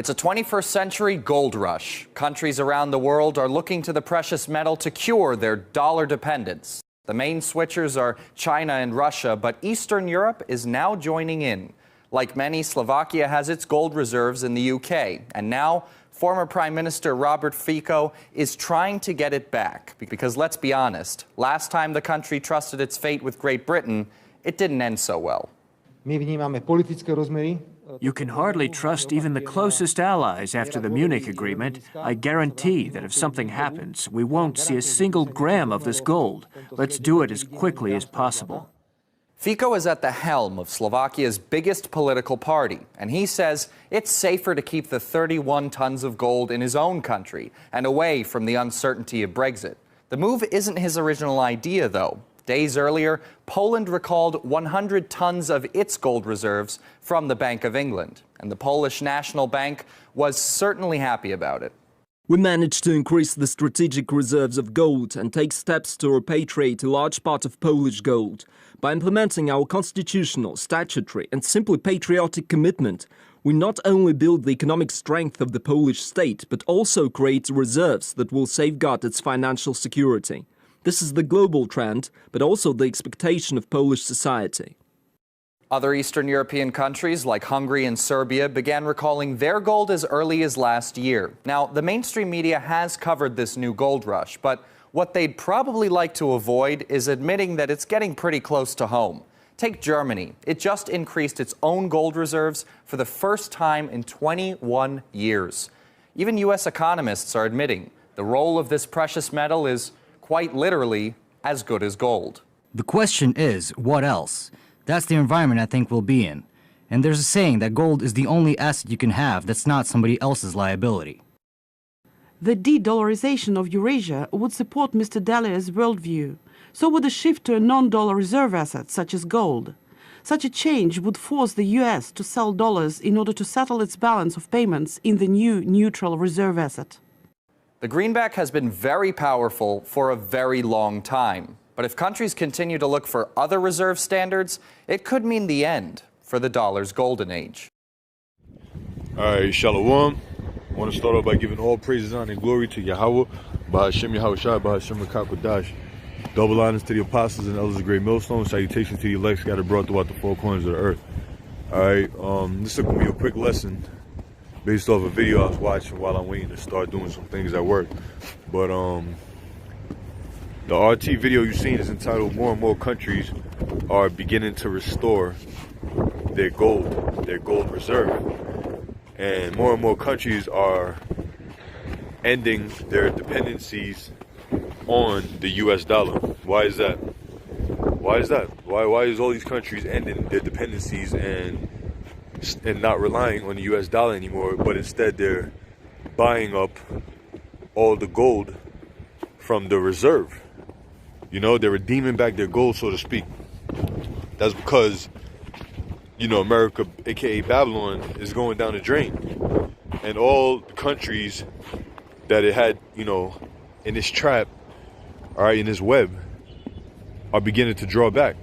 It's a 21st century gold rush. Countries around the world are looking to the precious metal to cure their dollar dependence. The main switchers are China and Russia, but Eastern Europe is now joining in. Like many, Slovakia has its gold reserves in the UK, and now former Prime Minister Robert Fico is trying to get it back. Because let's be honest, last time the country trusted its fate with Great Britain, it didn't end so well. You can hardly trust even the closest allies after the Munich Agreement. I guarantee that if something happens, we won't see a single gram of this gold. Let's do it as quickly as possible. Fico is at the helm of Slovakia's biggest political party, and he says it's safer to keep the 31 tons of gold in his own country and away from the uncertainty of Brexit. The move isn't his original idea, though. Days earlier, Poland recalled 100 tons of its gold reserves from the Bank of England, and the Polish National Bank was certainly happy about it. We managed to increase the strategic reserves of gold and take steps to repatriate a large part of Polish gold. By implementing our constitutional, statutory and simply patriotic commitment, we not only build the economic strength of the Polish state, but also create reserves that will safeguard its financial security. This is the global trend, but also the expectation of Polish society. Other Eastern European countries like Hungary and Serbia began recalling their gold as early as last year. Now, the mainstream media has covered this new gold rush, but what they'd probably like to avoid is admitting that it's getting pretty close to home. Take Germany. It just increased its own gold reserves for the first time in 21 years. Even U.S. economists are admitting the role of this precious metal is quite literally as good as gold. The question is, what else? That's the environment I think we'll be in. And there's a saying that gold is the only asset you can have that's not somebody else's liability. The de-dollarization of Eurasia would support Mr. Dallier's worldview. So would a shift to a non-dollar reserve asset such as gold. Such a change would force the US to sell dollars in order to settle its balance of payments in the new neutral reserve asset. The greenback has been very powerful for a very long time. But if countries continue to look for other reserve standards, it could mean the end for the dollar's golden age. All right, Shalom. I want to start off by giving all praises, honor, and glory to YAHAWAH, BAHA, YAHAWASHI, BAHA, double honors to the apostles and elders of great millstone. Salutations to the elect scattered abroad throughout the four corners of the earth. All right, this is going to be a quick lesson based off a video I was watching while I'm waiting to start doing some things at work. But the RT video you've seen is entitled "More and More Countries Are Beginning to Restore Their Gold Reserve," and more and more countries are ending their dependencies on the U.S. dollar. Why is that? Why is that? Why is all these countries ending their dependencies and not relying on the U.S. dollar anymore, but instead they're buying up all the gold from the reserve? You know, they're redeeming back their gold, so to speak. That's because, you know, America, aka Babylon, is going down the drain. And all the countries that it had, you know, in this trap, all right, in this web, are beginning to draw back.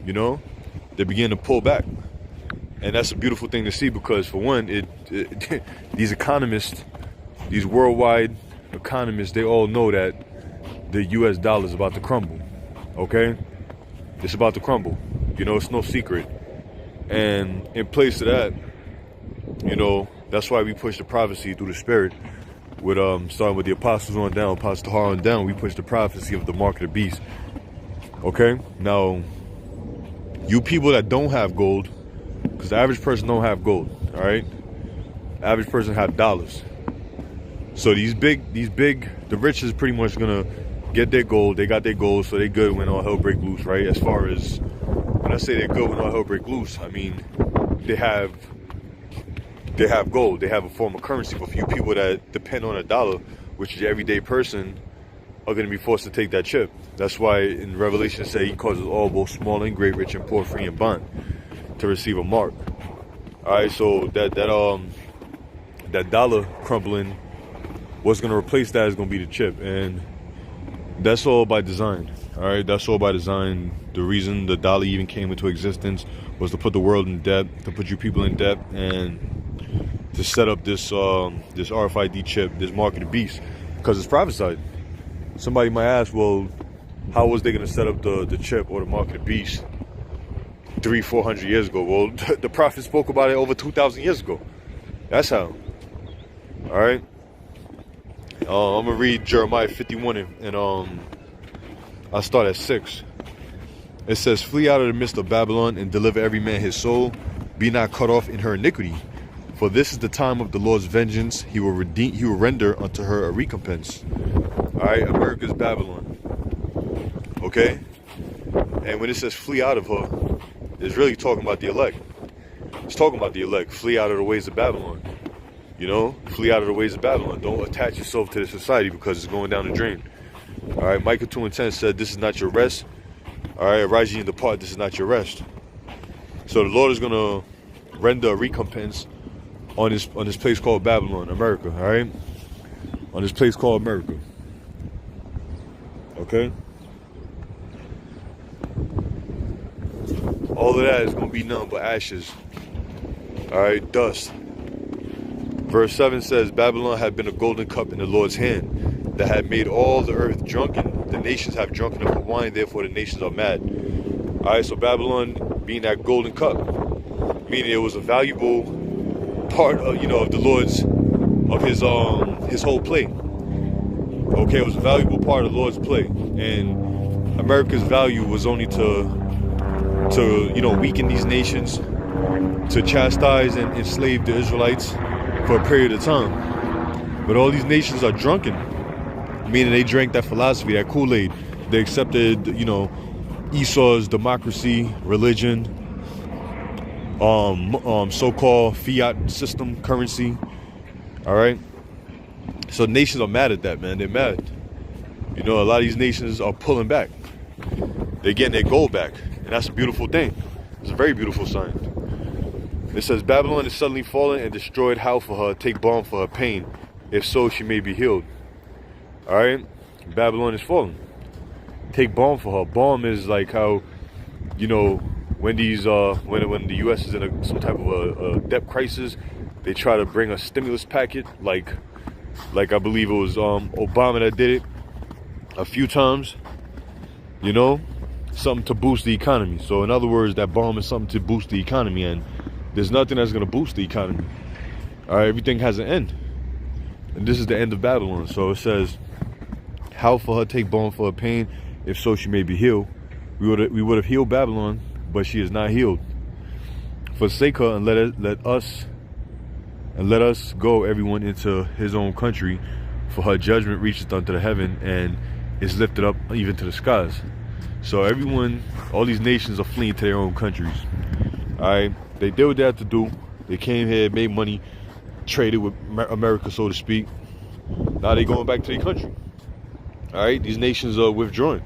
You know, they're beginning to pull back. And that's a beautiful thing to see because, for one, these economists, these worldwide economists, they all know that the U.S. dollar is about to crumble, okay? It's about to crumble. You know, it's no secret. And in place of that, you know, that's why we push the prophecy through the spirit. With starting with the apostles on down, Apostle Tahar on down, we push the prophecy of the mark of the beast. Okay? Now, you people that don't have gold, because the average person don't have gold, all right? The average person have dollars. So the rich is pretty much gonna get their gold. They got their gold, so they good when all hell break loose, right? As far as when I say they're good when all hell break loose, I mean they have gold. They have a form of currency. But for you people that depend on a dollar, which is your everyday person, are going to be forced to take that chip. That's why in Revelation it says he causes all, both small and great, rich and poor, free and bond, to receive a mark. All right, so that dollar crumbling, what's going to replace that is going to be the chip, and that's all by design. All right, that's all by design. The reason the dollar even came into existence was to put the world in debt, to put you people in debt, and to set up this this RFID chip, this mark of the beast, because it's prophesied. Somebody might ask, well, how was they going to set up the chip or the mark of the beast 300-400 years ago? Well, the prophet spoke about it over 2,000 years ago. That's how. All right. I'm gonna read Jeremiah 51 and I'll start at 6. It says, "Flee out of the midst of Babylon and deliver every man his soul. Be not cut off in her iniquity. For this is the time of the Lord's vengeance. He will redeem. He will render unto her a recompense." All right, America's Babylon. Okay, and when it says flee out of her, it's really talking about the elect. It's talking about the elect. Flee out of the ways of Babylon. You know, flee out of the ways of Babylon. Don't attach yourself to the society because it's going down the drain. All right, Micah 2:10 said, "This is not your rest." All right, arise ye and depart. This is not your rest. So the Lord is gonna render a recompense on this place called Babylon, America. All right, on this place called America. Okay. All of that is gonna be nothing but ashes. All right, dust. Verse 7 says, "Babylon had been a golden cup in the Lord's hand, that had made all the earth drunken. The nations have drunken of the wine, therefore the nations are mad." All right, so Babylon being that golden cup, meaning it was a valuable part of, you know, of the Lord's, of his whole play. Okay, it was a valuable part of the Lord's play, and America's value was only to you know, weaken these nations, to chastise and enslave the Israelites for a period of time. But all these nations are drunken, meaning they drank that philosophy, that Kool-Aid. They accepted, you know, Esau's democracy, religion, so-called fiat system currency. All right, so nations are mad at that, man. They're mad. You know, a lot of these nations are pulling back. They're getting their gold back, and that's a beautiful thing. It's a very beautiful sign. It says, "Babylon is suddenly fallen and destroyed. Howl for her, take balm for her pain. If so, she may be healed." All right, Babylon is fallen. Take balm for her. Balm is like how, you know, when these when the U.S. is in some type of a debt crisis, they try to bring a stimulus packet, like I believe it was Obama that did it a few times. You know, something to boost the economy. So in other words, that balm is something to boost the economy, and there's nothing that's going to boost the economy. All right, everything has an end. And this is the end of Babylon. So it says, "Howl for her, take balm for her pain. If so, she may be healed." We would have healed Babylon, but she is not healed. "Forsake her and let us go, everyone, into his own country. For her judgment reaches unto the heaven and is lifted up even to the skies." So everyone, all these nations are fleeing to their own countries. All right, they did what they had to do. They came here, made money, traded with America, so to speak. Now they going back to their country. All right, these nations are withdrawing.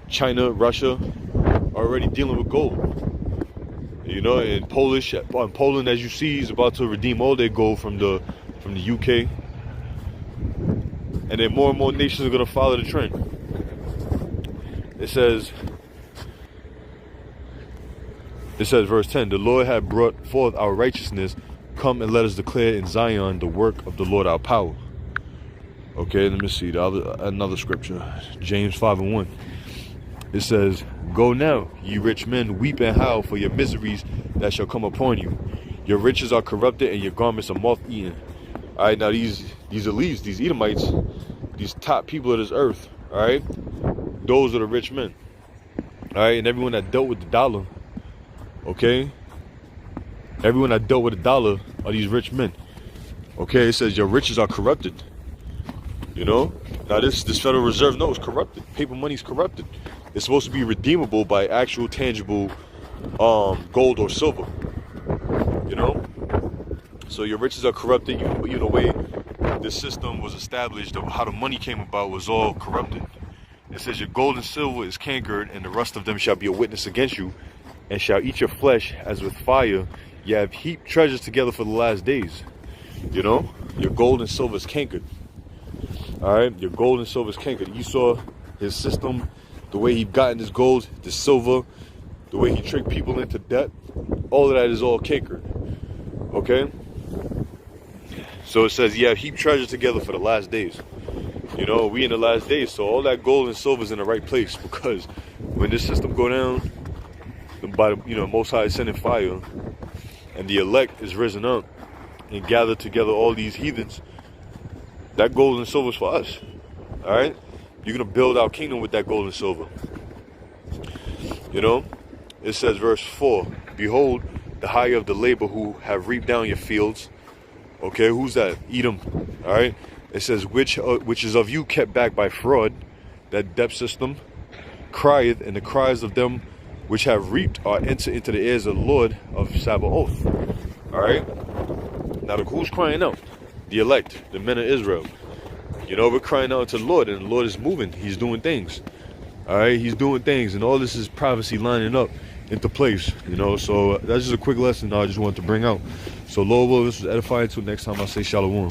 China, Russia are already dealing with gold. You know, and Poland, as you see, is about to redeem all their gold from the UK. And then more and more nations are going to follow the trend. It says, verse 10, "The Lord hath brought forth our righteousness. Come and let us declare in Zion the work of the Lord our power." Okay, let me see another scripture. James 5:1. It says, "Go now, ye rich men, weep and howl for your miseries that shall come upon you. Your riches are corrupted and your garments are moth-eaten." All right, now these elites, these Edomites, these top people of this earth, all right, those are the rich men. All right, and everyone that dealt with the dollar, okay, everyone that dealt with the dollar are these rich men. Okay, it says your riches are corrupted. You know, now this Federal Reserve note is corrupted. Paper money is corrupted. It's supposed to be redeemable by actual tangible gold or silver. You know, so your riches are corrupted. You know, the way the system was established, how the money came about was all corrupted. It says your gold and silver is cankered, and the rust of them shall be a witness against you, and shall eat your flesh as with fire. You have heaped treasures together for the last days. You know, your gold and silver is cankered. All right, your gold and silver is cankered. You saw his system, the way he gotten his gold, the silver, the way he tricked people into debt. All of that is all cankered. Okay, So it says, yeah, heap treasure together for the last days. You know, we in the last days, so all that gold and silver is in the right place, because when this system go down, by the, you know, Most High is sending fire, and the elect is risen up and gathered together all these heathens, that gold and silver is for us. All right, you're gonna build our kingdom with that gold and silver. You know, it says, verse 4, behold, the hire of the labor who have reaped down your fields. Okay, who's that? Edom. All right. It says, which is of you kept back by fraud, that debt system, crieth, and the cries of them which have reaped are entered into the ears of the Lord of Sabaoth. All right. Now, who's crying out? The elect, the men of Israel. You know, we're crying out to the Lord, and the Lord is moving. He's doing things. All right, he's doing things, and all this is prophecy lining up into place. You know, so that's just a quick lesson I just wanted to bring out. So, Lord will, this was edifying. Until next time, I say shalom.